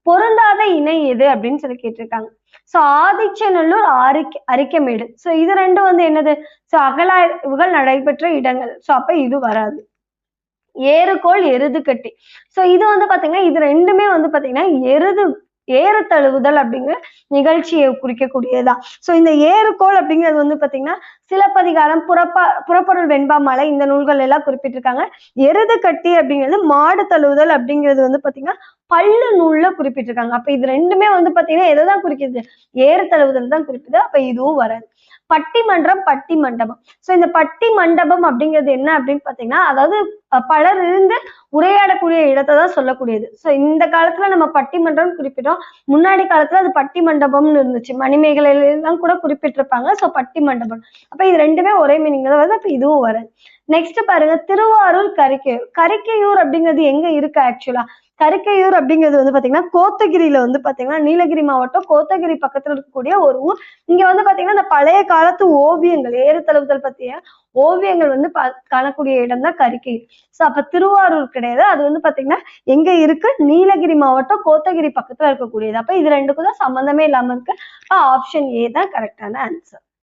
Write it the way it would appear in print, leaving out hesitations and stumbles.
பொருந்தாத இணை எது அப்படின்னு சொல்லி கேட்டிருக்காங்க. சோ ஆதிச்சநல்லூர், அரிக்கமேடு. சோ இது ரெண்டும் வந்து என்னது? சோ அகழாய்வுகள் நடைபெற்ற இடங்கள். சோ அப்ப இது வராது. ஏறுகோள், எருதுகட்டி. சோ இது வந்து பாத்தீங்கன்னா இது ரெண்டுமே வந்து பாத்தீங்கன்னா ஏறு தழுவுதல் அப்படிங்கிற நிகழ்ச்சியை குறிக்கக்கூடியதுதான். சோ இந்த ஏறுகோள் அப்படிங்கிறது வந்து பாத்தீங்கன்னா சிலப்பதிகாரம், புறப்பொருள் வெண்பா மாலை இந்த நூல்கள் எல்லாம் குறிப்பிட்டிருக்காங்க. எருது கட்டி அப்படிங்கிறது மாடு தழுவுதல் அப்படிங்கிறது வந்து பாத்தீங்கன்னா பல்லு நூல்ல குறிப்பிட்டிருக்காங்க. அப்ப இது ரெண்டுமே வந்து பாத்தீங்கன்னா எதைதான் குறிக்குது? ஏறு தழுவுதல் தான் குறிக்குது. அப்ப இதுவும் வராது. பட்டிமன்றம், பட்டி மண்டபம். சோ இந்த பட்டி மண்டபம் அப்படிங்கிறது என்ன அப்படின்னு பாத்தீங்கன்னா, அதாவது பலர் இருந்து உரையாடக்கூடிய இடத்தை தான் சொல்லக்கூடியது. சோ இந்த காலத்துல நம்ம பட்டிமன்றம் குறிப்பிட்டோம். முன்னாடி காலத்துல அது பட்டி மண்டபம்னு இருந்துச்சு. மணிமேகலை எல்லாம் கூட குறிப்பிட்டிருப்பாங்க. சோ பட்டி மண்டபம். அப்ப இது ரெண்டுமே ஒரே மீனிங் தான் வருது. அப்ப இதுவும் வராது. நெக்ஸ்ட் பாருங்க, திருவாரூர், கரிக்கையூர். கரிக்கையூர் அப்படிங்கிறது எங்க இருக்கு ஆக்சுவலா? கரிக்கையூர் அப்படிங்கிறது வந்து பாத்தீங்கன்னா கோத்தகிரியில வந்து பாத்தீங்கன்னா நீலகிரி மாவட்டம் கோத்தகிரி பக்கத்துல இருக்கக்கூடிய ஒரு ஊர். இங்க வந்து பாத்தீங்கன்னா இந்த பழைய காலத்து ஓவியங்கள், ஏறு தழுவுதல் பத்திய ஓவியங்கள் வந்து காணக்கூடிய இடம் தான் கரிக்கையூர். சோ அப்ப திருவாரூர் கிடையாது. அது வந்து பாத்தீங்கன்னா எங்க இருக்கு? நீலகிரி மாவட்டம் கோத்தகிரி பக்கத்துல இருக்கக்கூடியது. அப்ப இது ரெண்டுக்கும் தான் சம்பந்தமே இல்லாம இருக்கு. ஆப்ஷன் ஏ தான் கரெக்டான ஆன்சர்.